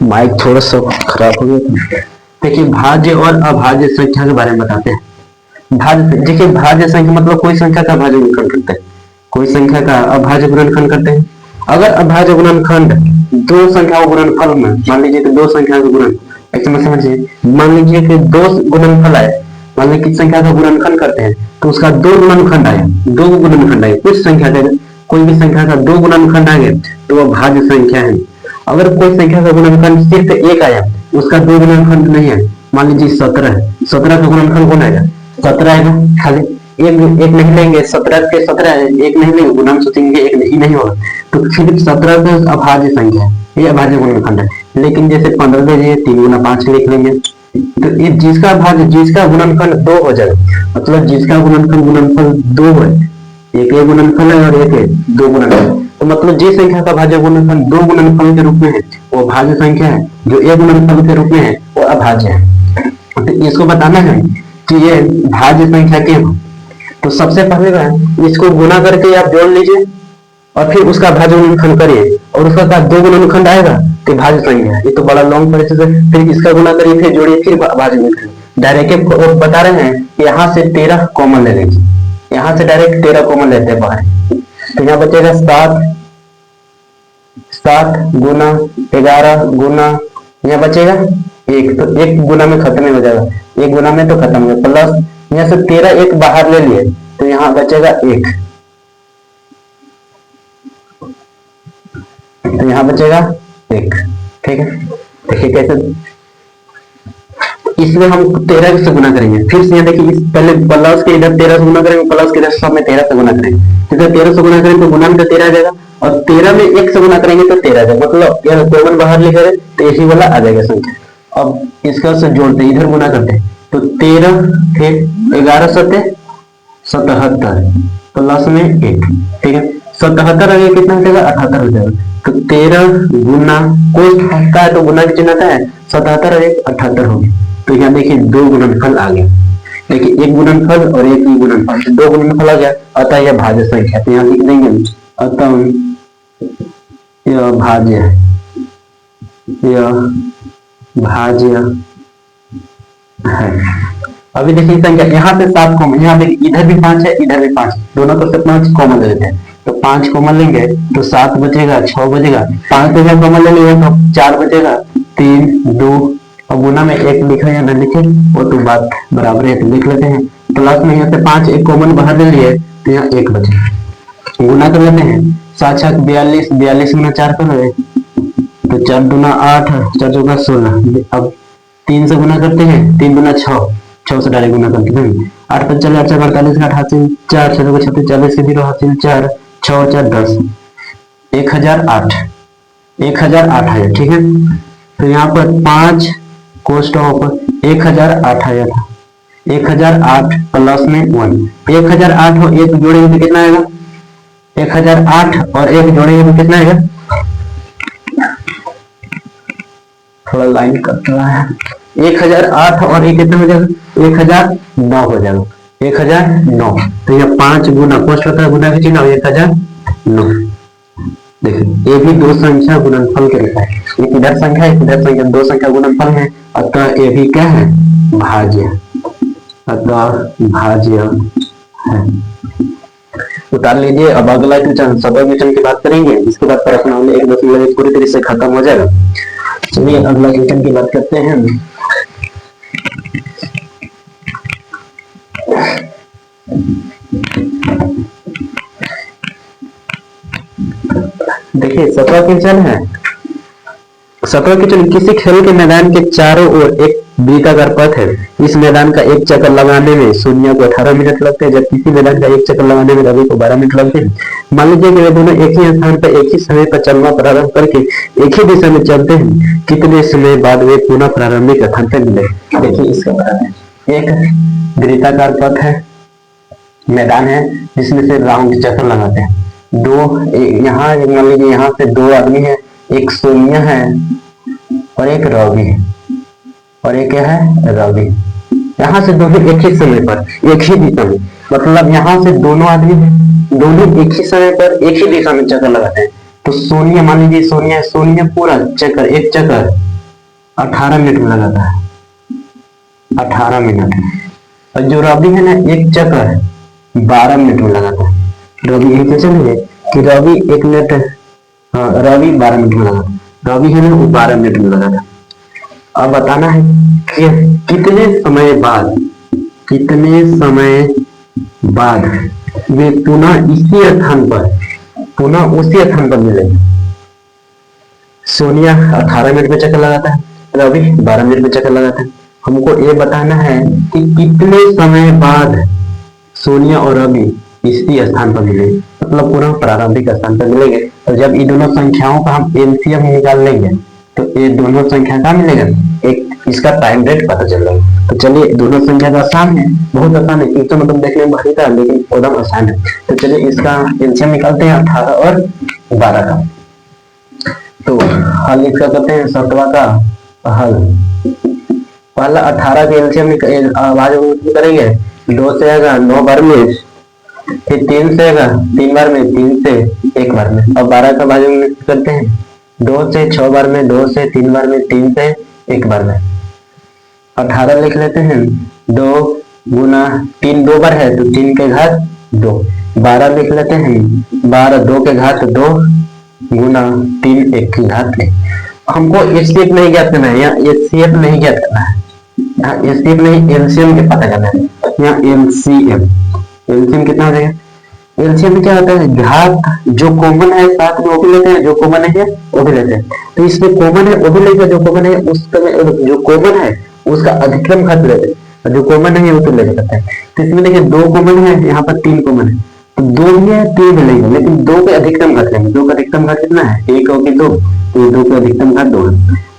Mic थोड़ा सा खराब हो गया था। देखिए भाज्य और अभाज्य संख्या के बारे में बताते हैं। भाज्य देखिए, भाज्य संख्या मतलब कोई संख्या का भाज्य गुणनखंड करते हैं, कोई संख्या का अभाज्य गुणनखंड करते हैं। अगर अभाज्य गुणनखंड दो संख्याओं गुणनफल में, मान लीजिए कि दो संख्या का गुणन, ऐसे में समझिए, मान लीजिए कि दो गुणनफल आए, मान लीजिए किस संख्या का गुणनखंड करते हैं तो उसका दो गुणनखंड आए, दो गुणनखंड आए, कुछ संख्या का, कोई भी संख्या का दो गुणनखंड आ गए तो वह भाज्य संख्या है। अगर कोई संख्या का गुणनखंड सिर्फ एक आया, उसका दो गुणनखंड नहीं है, मान लीजिए 17, 17 का गुणनखंड कौन आएगा? 17 आएगा। खाली एक एक नहीं लेंगे, 17 के 17 एक नहीं लेंगे, गुणन सोचेंगे एक नहीं होगा, तो सिर्फ 17 का अभाज्य संख्या है, ये अभाज्य गुणनखंड है। लेकिन जैसे 15 दे दिए, 3 गुना 5 लिख लेंगे, तो ये जिसका भाज्य, जिसका गुणनखंड 2 हो जाएगा, मतलब जिसका गुणनखंड गुणनफल 2 है, एक गुणनफल है और एक दो गुणनफल, तो मतलब जिस संख्या का भाज्य गुणनफल दो गुणनफल के रूप में है वो भाज्य संख्या है, जो एक गुणनफल के रूप में है वो अभाज्य है। तो इसको बताना है कि ये भाज्य संख्या क्यों है, तो सबसे पहले इसको गुना करके आप जोड़ लीजिए और फिर उसका भाज्य गुणनखंड करिए और उसका साथ दो गुणनखंड आएगा तो भाज्य संख्या है। ये तो बड़ा लॉन्ग प्रोसेस है, फिर इसका गुना करिए, फिर जोड़िए, फिर भाज्य गुणनखंड। डायरेक्ट बता रहे हैं कि यहाँ से 13 कॉमन ले लीजिए, यहाँ से डायरेक्ट 13 कॉमन लेते हैं बाहर, तो यहाँ बचेगा 7 गुना 11 गुना, यहाँ बचेगा 1, तो 1 गुना में खत्म हो जाएगा, 1 गुना में तो खत्म हो, प्लस यहाँ से 13 एक बाहर ले लिए तो यहाँ बचेगा 1, तो यहाँ बचेगा 1। ठीक है, देखिए कैसे, इसमें हम 13 से गुना करेंगे, फिर से देखिए इस पहले प्लस के इधर 13 से गुना करेंगे, प्लस के इधर सब में 13 से गुना करेंगे, तो 13 से गुना करेंगे तो गुणन का 13 आ जाएगा, और 13 में 1 से गुना करेंगे तो 13 आ जाएगा, मतलब यह कॉमन बाहर लिखे तो यही वाला आ जाएगा संख्या। अब इसका से जोड़ते इधर गुना करते तो 13 फिर 11 7 77 प्लस में 1, ठीक है, 77 आगे कितना हो जाएगा? 78 हो जाएगा, तो 13 गुना कोष्ठ का है तो गुना की चिन्ह आता है, 77 और 1 78 हो गया, तो यहाँ देखिए दो गुणनफल आ गया, देखिए एक गुणनफल और एक ही गुणनफल, दो गुणनफल आ गया, अतः यह भाज्य संख्या, तो यहाँ लिख देंगे अतः यह भाज्य है, यह भाज्य है। अभी देखिए संख्या यहाँ से 7 कॉमन, यहाँ देखिए इधर भी 5 है, इधर भी 5, दोनों को से 5 कॉमन ले लेते हैं, तो 5 कॉमन लेंगे तो 7 बचेगा, 6 बचेगा, 5 से कॉमन ले लेंगे तो 4 बचेगा, 3 2, और गुना में 1 लिखा या ना लिखे वो तो बात बराबर है, तो लिख लेते हैं, प्लस में यहाँ से 5 एक कॉमन बाहर ले लिए तो यहाँ 1 बचे, गुना कर लेते हैं, 7 7 42, 42 गुना 4 कर रहे तो 4 दूना 8, 4 चौका 16, अब 3 से गुना करते हैं, 3 दूना 6, 6 से डायरेक्ट गुना करते हैं, 8 5 4 8 48 8 हाथ 4 6 36 40 के 0 हाथ 4 6 4 10 1008, 1008 है, ठीक है, तो यहाँ पर 5 कोष्ठ ऑफ 1008 आया था, 1008 प्लस में 1, 1008 और 1 जोड़ेंगे तो कितना आएगा? 1008 और 1 जोड़ेंगे तो कितना आएगा? थोड़ा लाइन कट रहा है, 1008 और 1 कितना हो जाएगा? 1009 हो जाएगा, 1009, तो यह 5 गुना कोष्ठ होता है, गुना की चिन्ह 1009। देखिए ये भी दो संख्या गुणनफल के रूप है, एक इधर संख्या एक इधर संख्या, दो संख्या गुणनफल है, अतः ये भी क्या है? भाज्य, अतः भाज्य है। उतार लीजिए। अब अगला क्वेश्चन सबमिशन की बात करेंगे, इसके बाद प्रश्न 1.1 पूरी तरह से खत्म हो जाएगा। चलिए अगला क्वेश्चन की बात करते हैं। देखिए 17 क्वेश्चन है, 17 क्वेश्चन, किसी खेल के मैदान के चारों ओर एक वृत्ताकार पथ है, इस मैदान का एक चक्कर लगाने में शून्य को 18 मिनट लगते हैं, जब किसी मैदान का एक चक्कर लगाने में रवि को 12 मिनट लगते हैं। मान लीजिए कि वे दोनों एक ही स्थान पर एक ही समय पर चलना प्रारंभ करके एक ही दिशा में चलते हैं, कितने समय बाद वे पुनः प्रारंभिक स्थान पर मिले? देखिए इसका बताना है। एक वृत्ताकार पथ है, मैदान है जिसमें से राउंड चक्कर लगाते हैं, दो यहाँ मान लीजिए यहाँ से दो आदमी है, एक सोनिया है और एक रवि है, और एक क्या है? रवि। यहाँ से दोनों एक ही समय पर एक ही दिशा में, मतलब यहाँ से दोनों आदमी दोनों एक ही समय पर एक ही दिशा में चक्कर लगाते हैं, तो सोनिया, मान लीजिए सोनिया, सोनिया पूरा चक्कर, एक चक्कर 18 मिनट में लगाता है, 18 मिनट। और जो रवि है ना, एक चक्कर 12 मिनट में लगाता है। रवि यही कैसे लिखे कि रवि 1 मिनट, हाँ रवि 12 मिनट में लगाता है, रवि है ना वो 12 मिनट में लगाता है। अब बताना है कि कितने समय बाद, कितने समय बाद वे पुनः इसी स्थान पर, पुनः उसी स्थान पर मिलेंगे। सोनिया 18 मिनट में चक्कर लगाता है, रवि 12 मिनट में चक्कर लगाता है। हमको ये बताना है कि कितने समय बाद सोनिया और रवि इसी स्थान पर मिलेंगे, मतलब पुनः प्रारंभिक स्थान पर मिलेंगे। तो जब इन दोनों संख्याओं का हम एलसीएम निकाल लेंगे तो ये दोनों संख्या का मिलेगा, एक इसका टाइम रेट पता चल जाएगा। तो चलिए दोनों संख्या का आसान है, बहुत आसान है, एक तो मतलब देखने में भारी था लेकिन एकदम आसान है। तो चलिए इसका एलसीएम निकालते हैं 18 और 12 का। तो हल इसका करते हैं, सतवा का हल। पहला 18 के एलसीएम आवाज करेंगे, 2 से आएगा 9 बार में, फिर 3 से आएगा 3 बार में, 3 से 1 बार में। और 12 का भाजन करते हैं, 2 से 6 बार में, 2 से 3 बार में, 3 से 1 बार में। 18 लिख लेते हैं, 2 गुना 3 2 बार है तो 3 के घात 2। 12 लिख लेते हैं, 12 2 के घात 2 गुना 3 1 की घात 1। हमको एचसीएफ नहीं ज्ञात करना है, यहाँ एचसीएफ नहीं ज्ञात करना है, यहाँ एचसीएफ नहीं एलसीएम के पता करना है। यहाँ एलसीएम, एलसीएम कितना हो जाएगा? एलसीएम में क्या होता है, घात जो कॉमन है साथ में वो भी लेते हैं, जो कॉमन है वो भी लेते हैं। तो इसमें कॉमन है वो भी लेते हैं, जो कॉमन है उसमें जो कॉमन है उसका अधिकतम घात लेते हैं, और जो कॉमन है वो तो ले सकते हैं। तो इसमें देखिए 2 कॉमन है, यहाँ पर 3 कॉमन है, तो 2 भी है 3 भी लेंगे, लेकिन 2 का अधिकतम घात लेंगे। 2 का अधिकतम घात कितना है, 1 और 2, तो 2 का अधिकतम घात 2 है।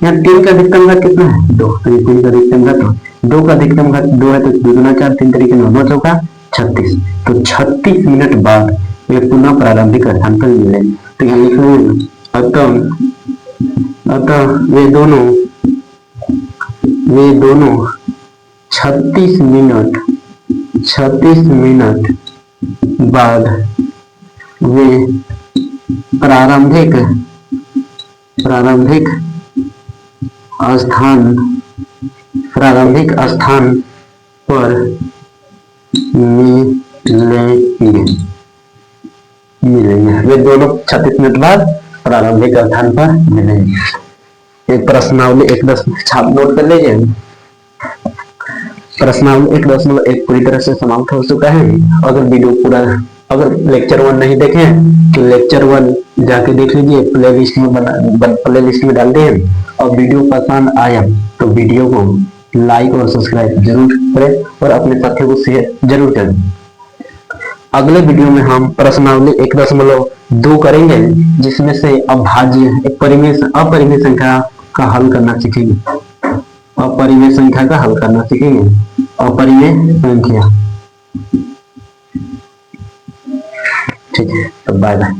यहाँ 3 का अधिकतम घात कितना है, 2, तो 3 का अधिकतम घात 2, 2 का अधिकतम घात 2 है, तो 2 गुना 4, 3 तरीके 9 चौका 36। तो 36 मिनट बाद वे पुनः प्रारंभिक स्थान पर मिलेंगे। तो यहाँ लिख लो, अतः वे दोनों 36 मिनट बाद वे प्रारंभिक स्थान पर मिलेंगे। वे दोनों 36 मिनट बाद प्रारंभिक स्थान पर मिलेंगे। एक प्रश्नावली 1 छाप नोट कर लीजिए। प्रश्नावली 1.1 पूरी तरह से समाप्त हो चुका है। अगर वीडियो पूरा, अगर लेक्चर 1 नहीं देखे तो लेक्चर 1 जाके देख लीजिए, प्ले लिस्ट में डाल दिए। और वीडियो पसंद आया तो वीडियो को लाइक और सब्सक्राइब जरूर करें और अपने साथियों को शेयर जरूर करें। अगले वीडियो में हम प्रश्नावली 1.2 करेंगे, जिसमें से अभाज्य अपरिमेय संख्या का हल करना सीखेंगे। अपरिमेय संख्या का हल करना सीखेंगे, अपरिमेय संख्या। ठीक है, तो बाय बाय।